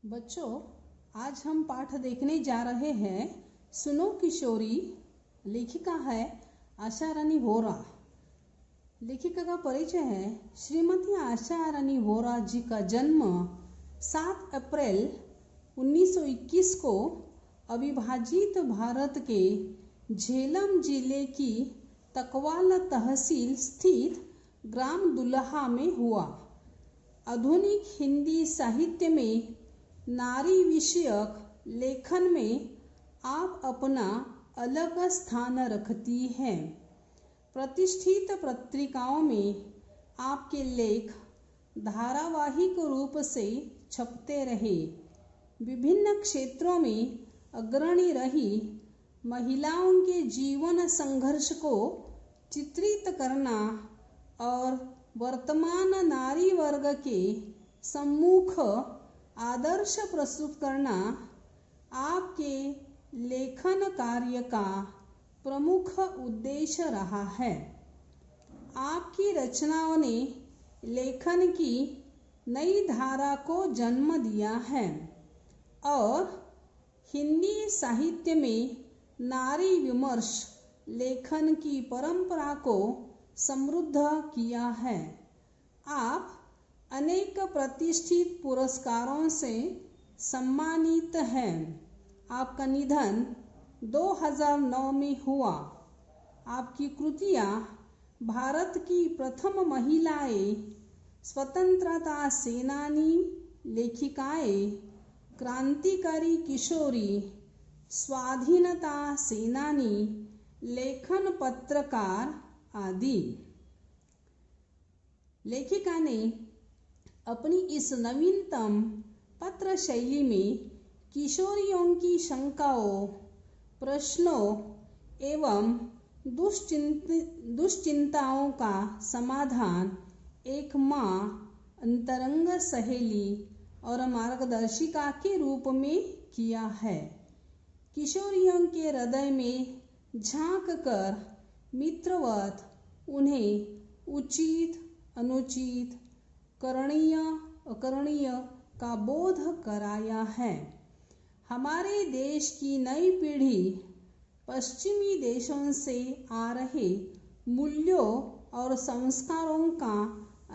बच्चों, आज हम पाठ देखने जा रहे हैं सुनो किशोरी। लेखिका है आशा रानी वोरा। लेखिका का परिचय है। श्रीमती आशा रानी वोरा जी का जन्म 7 अप्रैल 1921 को अविभाजित भारत के झेलम जिले की तकवाल तहसील स्थित ग्राम दुल्हा में हुआ। आधुनिक हिंदी साहित्य में नारी विषयक लेखन में आप अपना अलग स्थान रखती हैं। प्रतिष्ठित पत्रिकाओं में आपके लेख धारावाहिक रूप से छपते रहे। विभिन्न क्षेत्रों में अग्रणी रही महिलाओं के जीवन संघर्ष को चित्रित करना और वर्तमान नारी वर्ग के सम्मुख आदर्श प्रस्तुत करना आपके लेखन कार्य का प्रमुख उद्देश्य रहा है। आपकी रचनाओं ने लेखन की नई धारा को जन्म दिया है और हिंदी साहित्य में नारी विमर्श लेखन की परंपरा को समृद्ध किया है। आप अनेक प्रतिष्ठित पुरस्कारों से सम्मानित हैं। आपका निधन 2009 में हुआ। आपकी कृतियाँ भारत की प्रथम महिलाएं, स्वतंत्रता सेनानी लेखिकाएं, क्रांतिकारी किशोरी, स्वाधीनता सेनानी, लेखन पत्रकार आदि। लेखिका ने अपनी इस नवीनतम पत्र शैली में किशोरियों की शंकाओं, प्रश्नों एवं दुश्चिंताओं का समाधान एक माँ, अंतरंग सहेली और मार्गदर्शिका के रूप में किया है। किशोरियों के हृदय में झांक कर मित्रवत उन्हें उचित अनुचित, करणीय अकरणीय का बोध कराया है। हमारे देश की नई पीढ़ी पश्चिमी देशों से आ रहे मूल्यों और संस्कारों का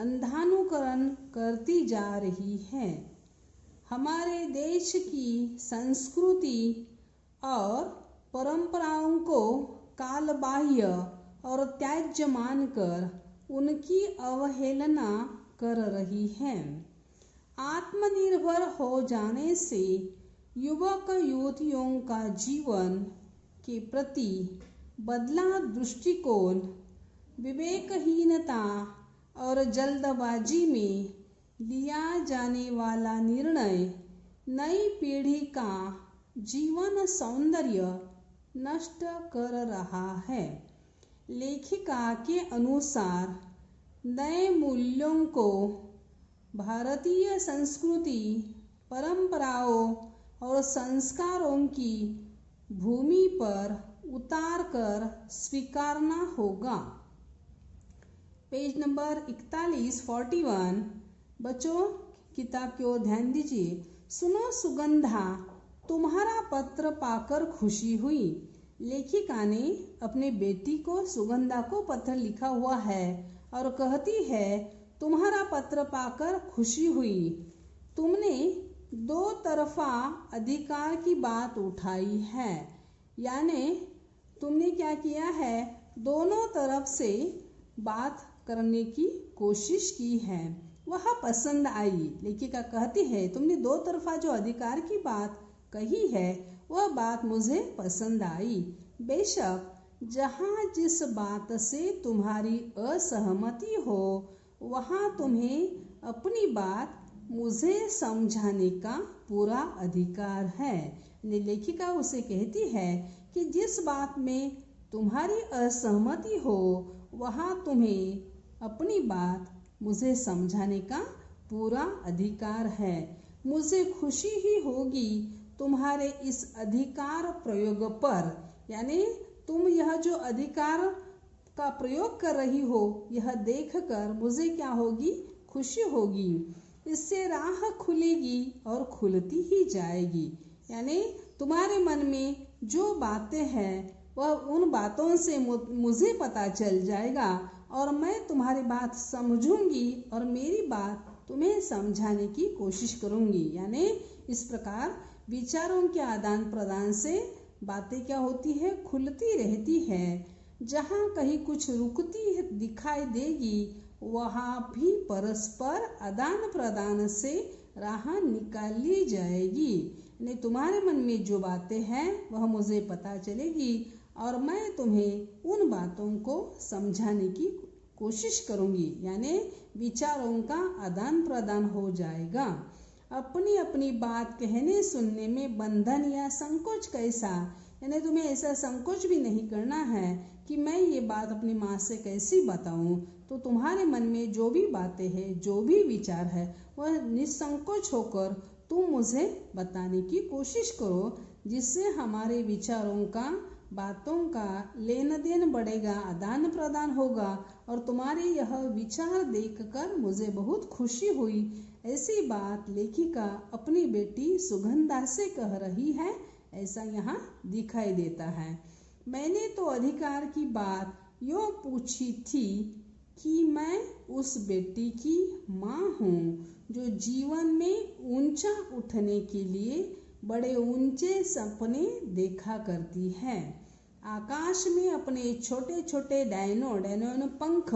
अंधानुकरण करती जा रही है। हमारे देश की संस्कृति और परंपराओं को कालबाह्य और त्याज्य मानकर उनकी अवहेलना कर रही है। आत्मनिर्भर हो जाने से युवक युवतियों का जीवन के प्रति बदला दृष्टिकोण, विवेकहीनता और जल्दबाजी में लिया जाने वाला निर्णय नई पीढ़ी का जीवन सौंदर्य नष्ट कर रहा है। लेखिका के अनुसार नए मूल्यों को भारतीय संस्कृति, परंपराओं और संस्कारों की भूमि पर उतारकर स्वीकारना होगा। पेज नंबर 41 बच्चों, किताब की ओर ध्यान दीजिए। सुनो सुगंधा, तुम्हारा पत्र पाकर खुशी हुई। लेखिका ने अपने बेटी को सुगंधा को पत्र लिखा हुआ है और कहती है, तुम्हारा पत्र पाकर खुशी हुई। तुमने दो तरफा अधिकार की बात उठाई है, यानी तुमने क्या किया है, दोनों तरफ से बात करने की कोशिश की है, वह पसंद आई। लेखिका कहती है, तुमने दो तरफा जो अधिकार की बात कही है वह बात मुझे पसंद आई। बेशक जहाँ जिस बात से तुम्हारी असहमति हो वहाँ तुम्हें अपनी बात मुझे समझाने का पूरा अधिकार है। लेखिका उसे कहती है कि जिस बात में तुम्हारी असहमति हो वहाँ तुम्हें अपनी बात मुझे समझाने का पूरा अधिकार है। मुझे खुशी ही होगी तुम्हारे इस अधिकार प्रयोग पर, यानी तुम यह जो अधिकार का प्रयोग कर रही हो यह देखकर मुझे क्या होगी, खुशी होगी। इससे राह खुलेगी और खुलती ही जाएगी। यानी तुम्हारे मन में जो बातें हैं वह उन बातों से मुझे पता चल जाएगा और मैं तुम्हारी बात समझूंगी और मेरी बात तुम्हें समझाने की कोशिश करूंगी। यानी इस प्रकार विचारों के आदान प्रदान से बातें क्या होती है, खुलती रहती है। जहाँ कहीं कुछ रुकती दिखाई देगी वहाँ भी परस्पर आदान प्रदान से राह निकाली जाएगी। यानी तुम्हारे मन में जो बातें हैं वह मुझे पता चलेगी और मैं तुम्हें उन बातों को समझाने की कोशिश करूंगी। यानी विचारों का आदान प्रदान हो जाएगा। अपनी अपनी बात कहने सुनने में बंधन या संकोच कैसा, यानी तुम्हें ऐसा संकोच भी नहीं करना है कि मैं ये बात अपनी माँ से कैसी बताऊं। तो तुम्हारे मन में जो भी बातें हैं, जो भी विचार है, वह निसंकोच होकर तुम मुझे बताने की कोशिश करो, जिससे हमारे विचारों का, बातों का लेन देन बढ़ेगा, आदान प्रदान होगा और तुम्हारे यह विचार देखकर मुझे बहुत खुशी हुई। ऐसी बात लेखिका अपनी बेटी सुगंधा से कह रही है, ऐसा यहाँ दिखाई देता है। मैंने तो अधिकार की बात यूँ पूछी थी कि मैं उस बेटी की माँ हूँ जो जीवन में ऊंचा उठने के लिए बड़े ऊंचे सपने देखा करती है। आकाश में अपने छोटे छोटे डायनो पंख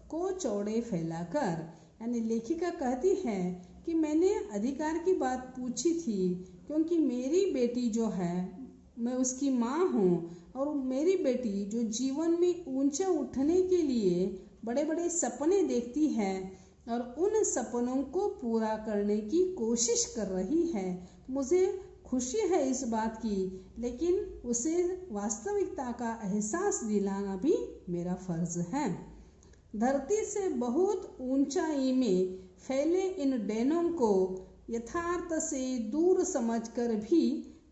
को चौड़े फैलाकर। यानी लेखिका कहती है कि मैंने अधिकार की बात पूछी थी क्योंकि मेरी बेटी जो है, मैं उसकी माँ हूँ और मेरी बेटी जो जीवन में ऊंचा उठने के लिए बड़े बड़े सपने देखती है और उन सपनों को पूरा करने की कोशिश कर रही है। मुझे खुशी है इस बात की, लेकिन उसे वास्तविकता का एहसास दिलाना भी मेरा फर्ज है। धरती से बहुत ऊंचाई में फैले इन डेनों को यथार्थ से दूर समझकर भी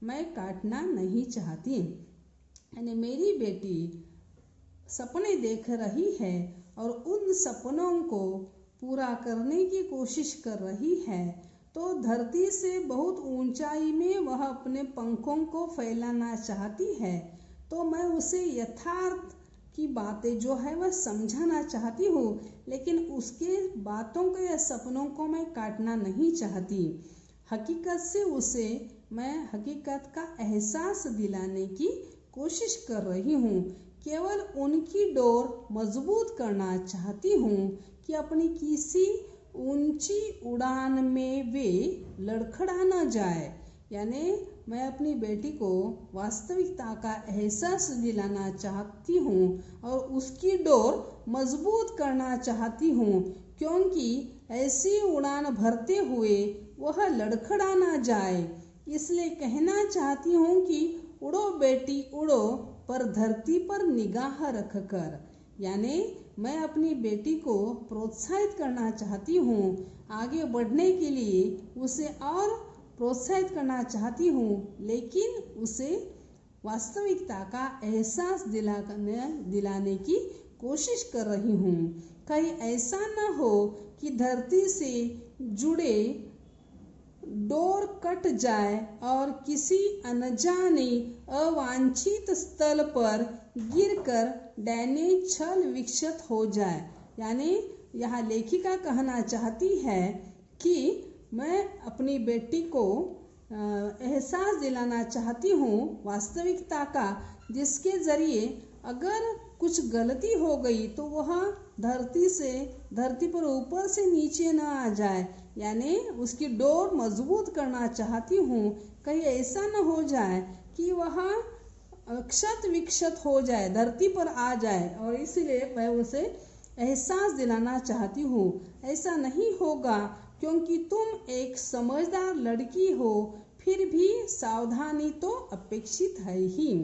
मैं काटना नहीं चाहती। यानी मेरी बेटी सपने देख रही है और उन सपनों को पूरा करने की कोशिश कर रही है। तो धरती से बहुत ऊंचाई में वह अपने पंखों को फैलाना चाहती है, तो मैं उसे यथार्थ की बातें जो है वह समझाना चाहती हूँ, लेकिन उसके बातों को या सपनों को मैं काटना नहीं चाहती। हकीकत से उसे मैं हकीकत का एहसास दिलाने की कोशिश कर रही हूँ। केवल उनकी डोर मजबूत करना चाहती हूँ कि अपनी किसी ऊंची उड़ान में वे लड़खड़ा न जाए। यानी मैं अपनी बेटी को वास्तविकता का एहसास दिलाना चाहती हूँ और उसकी डोर मजबूत करना चाहती हूँ, क्योंकि ऐसी उड़ान भरते हुए वह लड़खड़ा न जाए। इसलिए कहना चाहती हूँ कि उड़ो बेटी उड़ो, पर धरती पर निगाह रखकर। यानी मैं अपनी बेटी को प्रोत्साहित करना चाहती हूँ, आगे बढ़ने के लिए उसे और प्रोत्साहित करना चाहती हूँ, लेकिन उसे वास्तविकता का एहसास दिलाने की कोशिश कर रही हूँ। कहीं ऐसा न हो कि धरती से जुड़े डोर कट जाए और किसी अनजाने अवांछित स्थल पर गिरकर डैने छल विक्षत हो जाए। यानी यहाँ लेखिका कहना चाहती है कि मैं अपनी बेटी को एहसास दिलाना चाहती हूँ वास्तविकता का, जिसके ज़रिए अगर कुछ गलती हो गई तो वह धरती पर ऊपर से नीचे न आ जाए। यानी उसकी डोर मजबूत करना चाहती हूँ, कहीं ऐसा न हो जाए कि वह क्षत विक्षत हो जाए, धरती पर आ जाए, और इसलिए मैं उसे एहसास दिलाना चाहती हूँ। ऐसा नहीं होगा क्योंकि तुम एक समझदार लड़की हो, फिर भी सावधानी तो अपेक्षित है ही।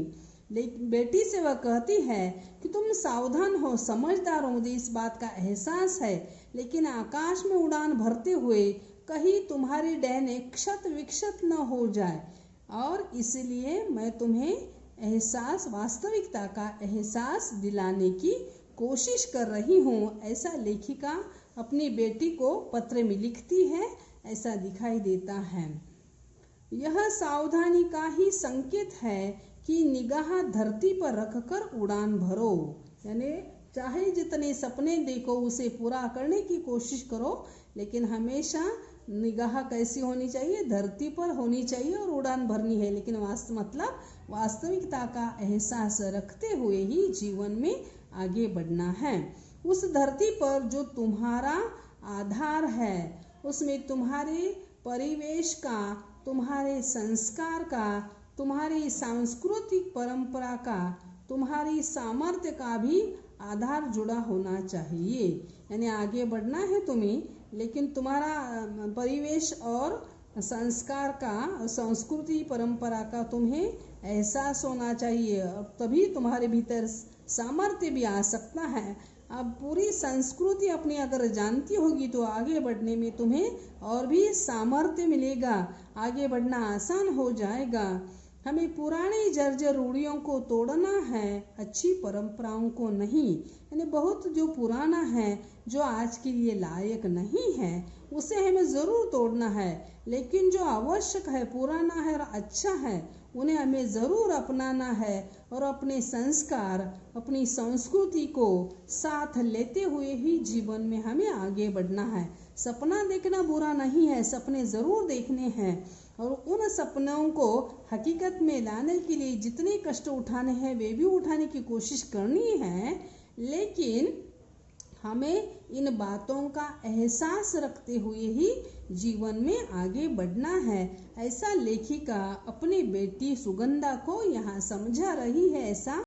लेकिन बेटी से वह कहती है कि तुम सावधान हो, समझदार हो, मुझे इस बात का एहसास है, लेकिन आकाश में उड़ान भरते हुए कहीं तुम्हारी डैने क्षत विक्षत न हो जाए, और इसलिए मैं तुम्हें वास्तविकता का एहसास दिलाने की कोशिश कर रही हूँ। ऐसा लेखिका अपनी बेटी को पत्र में लिखती है। ऐसा दिखाई देता है। यह सावधानी का ही संकेत है कि निगाह धरती पर रखकर उड़ान भरो, यानी चाहे जितने सपने देखो उसे पूरा करने की कोशिश करो, लेकिन हमेशा निगाह कैसी होनी चाहिए, धरती पर होनी चाहिए और उड़ान भरनी है। लेकिन वास्तविकता का एहसास रखते हुए ही जीवन में आगे बढ़ना है। उस धरती पर जो तुम्हारा आधार है, उसमें तुम्हारे परिवेश का, तुम्हारे संस्कार का, तुम्हारी सांस्कृतिक परंपरा का, तुम्हारी सामर्थ्य का भी आधार जुड़ा होना चाहिए। यानी आगे बढ़ना है तुम्हें, लेकिन तुम्हारा परिवेश और संस्कार का, संस्कृति परंपरा का तुम्हें एहसास होना चाहिए, और तभी तुम्हारे भीतर सामर्थ्य भी आ सकता है। अब पूरी संस्कृति अपनी अगर जानती होगी तो आगे बढ़ने में तुम्हें और भी सामर्थ्य मिलेगा, आगे बढ़ना आसान हो जाएगा। हमें पुराने जर्जर रूढ़ियों को तोड़ना है, अच्छी परंपराओं को नहीं। यानी बहुत जो पुराना है, जो आज के लिए लायक नहीं है, उसे हमें ज़रूर तोड़ना है, लेकिन जो आवश्यक है, पुराना है और अच्छा है, उन्हें हमें ज़रूर अपनाना है और अपने संस्कार, अपनी संस्कृति को साथ लेते हुए ही जीवन में हमें आगे बढ़ना है। सपना देखना बुरा नहीं है, सपने ज़रूर देखने हैं, और उन सपनों को हकीकत में लाने के लिए जितने कष्ट उठाने हैं वे भी उठाने की कोशिश करनी है। लेकिन हमें इन बातों का एहसास रखते हुए ही जीवन में आगे बढ़ना है। ऐसा लेखिका अपनी बेटी सुगंधा को यहाँ समझा रही है। ऐसा